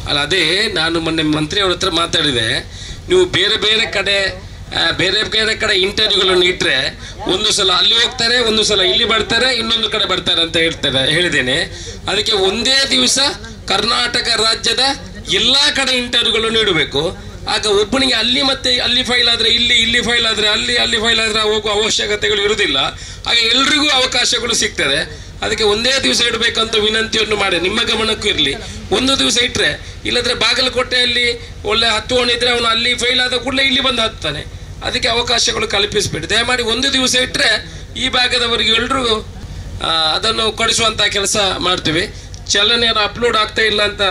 ಅಲ್ಲ, ಅದೇ ನಾನು ಮೊನ್ನೆ ಮಂತ್ರಿ ಅವ್ರ ಹತ್ರ ಮಾತಾಡಿದೆ. ನೀವು ಬೇರೆ ಬೇರೆ ಕಡೆ ಇಂಟರ್ವ್ಯೂಗಳನ್ನು ಇಟ್ಟರೆ ಒಂದು ಸಲ ಅಲ್ಲಿ ಹೋಗ್ತಾರೆ, ಒಂದು ಸಲ ಇಲ್ಲಿ ಬರ್ತಾರೆ, ಇನ್ನೊಂದು ಕಡೆ ಬರ್ತಾರೆ ಅಂತ ಹೇಳಿದ್ದೇನೆ. ಅದಕ್ಕೆ ಒಂದೇ ದಿವಸ ಕರ್ನಾಟಕ ರಾಜ್ಯದ ಎಲ್ಲ ಕಡೆ ಇಂಟರ್ವ್ಯೂಗಳನ್ನು ಇಡಬೇಕು. ಆಗ ಒಬ್ಬನಿಗೆ ಅಲ್ಲಿ ಮತ್ತೆ ಅಲ್ಲಿ ಫೈಲ್ ಆದರೆ ಇಲ್ಲಿ ಫೈಲ್ ಆದರೆ ಅಲ್ಲಿ ಫೈಲ್ ಆದರೆ ಹೋಗುವ ಅವಶ್ಯಕತೆಗಳು ಇರುವುದಿಲ್ಲ. ಆಗ ಎಲ್ರಿಗೂ ಅವಕಾಶಗಳು ಸಿಗ್ತದೆ. ಅದಕ್ಕೆ ಒಂದೇ ದಿವಸ ಇಡಬೇಕಂತ ವಿನಂತಿಯನ್ನು ಮಾಡಿ, ನಿಮ್ಮ ಗಮನಕ್ಕೂ ಇರಲಿ. ಒಂದು ದಿವಸ ಇಟ್ಟರೆ, ಇಲ್ಲದ್ರೆ ಬಾಗಲಕೋಟೆಯಲ್ಲಿ ಒಳ್ಳೆ ಹತ್ತುವಣಿದ್ರೆ ಅವನು ಅಲ್ಲಿ ಫೈಲ್ ಆದ ಕೂಡಲೇ ಇಲ್ಲಿ ಬಂದು ಹತ್ತಾನೆ. ಅದಕ್ಕೆ ಅವಕಾಶಗಳು ಕಲ್ಪಿಸ್ಬಿಟ್ಟು ದಯಮಾಡಿ ಒಂದು ದಿವಸ ಇಟ್ಟರೆ ಈ ಭಾಗದವರಿಗೆ ಎಲ್ರಿಗೂ ಅದನ್ನು ಕೊಡಿಸುವಂಥ ಕೆಲಸ ಮಾಡ್ತೀವಿ. ಚಲನೆ ಅಪ್ಲೋಡ್ ಆಗ್ತಾ ಇಲ್ಲ ಅಂತ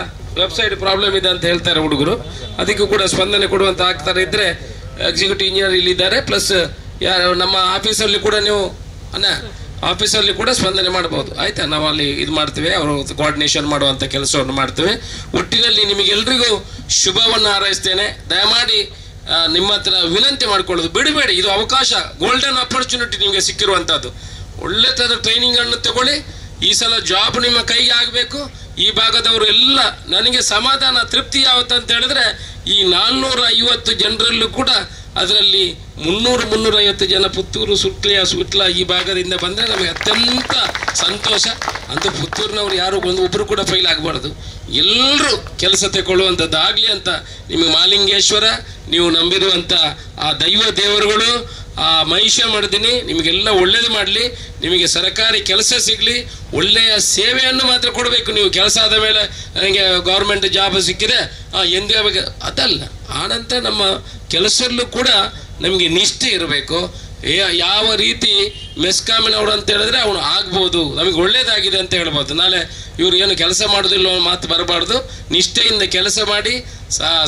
ವೆಬ್ಸೈಟ್ ಪ್ರಾಬ್ಲಮ್ ಇದೆ ಅಂತ ಹೇಳ್ತಾರೆ ಹುಡುಗರು. ಅದಕ್ಕೂ ಕೂಡ ಸ್ಪಂದನೆ ಕೊಡುವಂತ ಆಗ್ತಾರೆ ಇದ್ರೆ ಎಕ್ಸಿಕ್ಯೂಟಿವ್ ಇಂಜಿನಿಯರ್ ಇಲ್ಲಿದ್ದಾರೆ. ಪ್ಲಸ್ ನಮ್ಮ ಆಫೀಸಲ್ಲಿ ಕೂಡ ನೀವು ಆಫೀಸಲ್ಲಿ ಕೂಡ ಸ್ಪಂದನೆ ಮಾಡಬಹುದು. ಆಯ್ತಾ? ನಾವು ಅಲ್ಲಿ ಇದು ಮಾಡ್ತೀವಿ, ಅವರು ಕೋಆರ್ಡಿನೇಷನ್ ಮಾಡುವಂಥ ಕೆಲಸವನ್ನು ಮಾಡ್ತೇವೆ. ಒಟ್ಟಿನಲ್ಲಿ ನಿಮಗೆಲ್ರಿಗೂ ಶುಭವನ್ನು ಹಾರೈಸ್ತೇನೆ. ದಯಮಾಡಿ ನಿಮ್ಮ ಹತ್ರ ವಿನಂತಿ ಮಾಡ್ಕೊಳ್ಳೋದು ಬಿಡಬೇಡಿ. ಇದು ಅವಕಾಶ, ಗೋಲ್ಡನ್ ಆಪರ್ಚುನಿಟಿ ನಿಮಗೆ ಸಿಕ್ಕಿರುವಂಥದ್ದು. ಒಳ್ಳೆ ಥರದ ಟ್ರೈನಿಂಗ್ ಅನ್ನು ತಗೊಳ್ಳಿ. ಈ ಸಲ ಜಾಬ್ ನಿಮ್ಮ ಕೈಗೆ ಆಗಬೇಕು. ಈ ಭಾಗದವರು ಎಲ್ಲ ನನಗೆ ಸಮಾಧಾನ, ತೃಪ್ತಿ ಯಾವತ್ತಂತ ಹೇಳಿದ್ರೆ ಈ 450 ಜನರಲ್ಲೂ ಕೂಡ ಅದರಲ್ಲಿ 300-350 ಜನ ಪುತ್ತೂರು, ಸುಟ್ಲ ಈ ಭಾಗದಿಂದ ಬಂದರೆ ನಮಗೆ ಅತ್ಯಂತ ಸಂತೋಷ. ಅಂತ ಪುತ್ತೂರಿನವ್ರು ಯಾರು ಒಬ್ಬರು ಕೂಡ ಫೈಲ್ ಆಗಬಾರ್ದು. ಎಲ್ಲರೂ ಕೆಲಸ ತಗೊಳ್ಳುವಂಥದ್ದು ಆಗಲಿ ಅಂತ ನಿಮಗೆ ಮಾಲಿಂಗೇಶ್ವರ, ನೀವು ನಂಬಿರುವಂಥ ಆ ದೈವ ದೇವರುಗಳು, ಆ ಮಹಿಷ ಮಾಡಿದ್ದೀನಿ, ನಿಮಗೆಲ್ಲ ಒಳ್ಳೇದು ಮಾಡಲಿ. ನಿಮಗೆ ಸರ್ಕಾರಿ ಕೆಲಸ ಸಿಗಲಿ, ಒಳ್ಳೆಯ ಸೇವೆಯನ್ನು ಮಾತ್ರ ಕೊಡಬೇಕು. ನೀವು ಕೆಲಸ ಆದ ಮೇಲೆ ನನಗೆ ಗೌರ್ಮೆಂಟ್ ಜಾಬ್ ಸಿಕ್ಕಿದೆ ಎಂದೇ ಅದಲ್ಲ. ಆನಂತರ ನಮ್ಮ ಕೆಲಸದಲ್ಲೂ ಕೂಡ ನಮಗೆ ನಿಷ್ಠೆ ಇರಬೇಕು. ಯಾವ ರೀತಿ ಮೆಸ್ಕಾಮಿನವರು ಅಂತ ಹೇಳಿದ್ರೆ ಅವನು ಆಗ್ಬೋದು, ನಮಗೆ ಒಳ್ಳೇದಾಗಿದೆ ಅಂತ ಹೇಳ್ಬೋದು. ನಾಳೆ ಇವ್ರು ಏನು ಕೆಲಸ ಮಾಡೋದಿಲ್ಲ ಮಾತು ಬರಬಾರ್ದು. ನಿಷ್ಠೆಯಿಂದ ಕೆಲಸ ಮಾಡಿ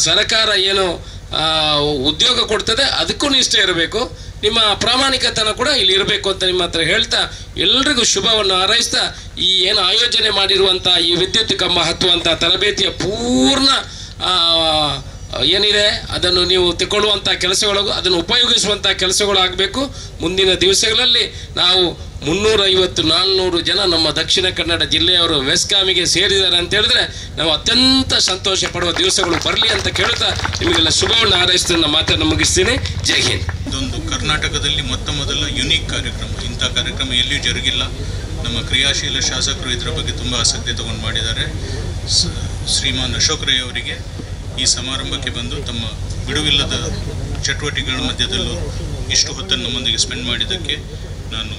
ಸರ್ಕಾರ ಏನು ಉದ್ಯೋಗ ಕೊಡ್ತದೆ ಅದಕ್ಕೂ ನಿಷ್ಠೆ ಇರಬೇಕು. ನಿಮ್ಮ ಪ್ರಾಮಾಣಿಕತನ ಕೂಡ ಇಲ್ಲಿ ಇರಬೇಕು ಅಂತ ನಿಮ್ಮ ಹತ್ರ ಹೇಳ್ತಾ ಎಲ್ರಿಗೂ ಶುಭವನ್ನು ಹಾರೈಸ್ತಾ ಈ ಏನು ಆಯೋಜನೆ ಮಾಡಿರುವಂಥ ಈ ವಿದ್ಯುತ್ ಕಂಬ ಹತ್ತುವಂಥ ತರಬೇತಿಯ ಪೂರ್ಣ ಏನಿದೆ ಅದನ್ನು ನೀವು ತಗೊಳ್ಳುವಂಥ ಕೆಲಸಗಳು, ಅದನ್ನು ಉಪಯೋಗಿಸುವಂಥ ಕೆಲಸಗಳು ಆಗಬೇಕು. ಮುಂದಿನ ದಿವಸಗಳಲ್ಲಿ ನಾವು 350-400 ಜನ ನಮ್ಮ ದಕ್ಷಿಣ ಕನ್ನಡ ಜಿಲ್ಲೆಯವರು ಮೆಸ್ಕಾಮಿಗೆ ಸೇರಿದ್ದಾರೆ ಅಂತ ಹೇಳಿದ್ರೆ ನಾವು ಅತ್ಯಂತ ಸಂತೋಷ ಪಡುವ ದಿವಸಗಳು ಬರಲಿ ಅಂತ ಕೇಳ್ತಾ ನಿಮಗೆಲ್ಲ ಶುಭವನ್ನು ಹಾರೈಸ್ತಾ ನನ್ನ ಮಾತನ್ನು ಮುಗಿಸ್ತೀನಿ. ಜೈ ಹಿಂದ್. ಇದೊಂದು ಕರ್ನಾಟಕದಲ್ಲಿ ಮೊತ್ತ ಮೊದಲ ಯುನೀಕ್ ಕಾರ್ಯಕ್ರಮ. ಇಂಥ ಕಾರ್ಯಕ್ರಮ ಎಲ್ಲಿಯೂ ಜರುಗಿಲ್ಲ. ನಮ್ಮ ಕ್ರಿಯಾಶೀಲ ಶಾಸಕರು ಇದರ ಬಗ್ಗೆ ತುಂಬ ಆಸಕ್ತಿ ತಗೊಂಡು ಮಾಡಿದ್ದಾರೆ. ಶ್ರೀಮಾನ್ ಅಶೋಕ್ ರೈ ಅವರಿಗೆ ಈ ಸಮಾರಂಭಕ್ಕೆ ಬಂದು ತಮ್ಮ ಬಿಡುವಿಲ್ಲದ ಚಟುವಟಿಕೆಗಳ ಮಧ್ಯದಲ್ಲೂ ಇಷ್ಟು ಹೊತ್ತನ್ನು ನಮ್ಮೊಂದಿಗೆ ಸ್ಪೆಂಡ್ ಮಾಡಿದ್ದಕ್ಕೆ ನಾನು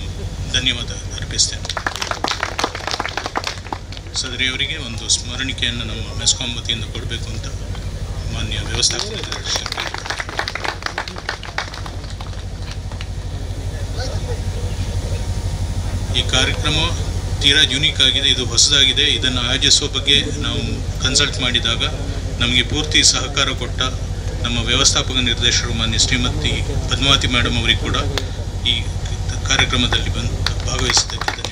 ಧನ್ಯವಾದ ಅರ್ಪಿಸ್ತೇನೆ. ಸದರಿ ಅವರಿಗೆ ಒಂದು ಸ್ಮರಣಿಕೆಯನ್ನು ನಮ್ಮ ಮೆಸ್ಕಾಂ ವತಿಯಿಂದ ಕೊಡಬೇಕು ಅಂತ ಮಾನ್ಯ ವ್ಯವಸ್ಥಾಪಕರು. ಈ ಕಾರ್ಯಕ್ರಮ ತೀರಾ ಯುನೀಕ್ ಆಗಿದೆ, ಇದು ಹೊಸದಾಗಿದೆ. ಇದನ್ನು ಆಯೋಜಿಸುವ ಬಗ್ಗೆ ನಾವು ಕನ್ಸಲ್ಟ್ ಮಾಡಿದಾಗ ನಮಗೆ ಪೂರ್ತಿ ಸಹಕಾರ ಕೊಟ್ಟ ನಮ್ಮ ವ್ಯವಸ್ಥಾಪಕ ನಿರ್ದೇಶಕರು ಮಾನ್ಯ ಶ್ರೀಮತಿ ಪದ್ಮಾವತಿ ಮೇಡಮ್ ಅವರಿಗೆ ಕೂಡ ಈ ಕಾರ್ಯಕ್ರಮದಲ್ಲಿ ಬಂದು ಭಾಗವಹಿಸಿದ್ದಕ್ಕೆ ಧನ್ಯವಾದ.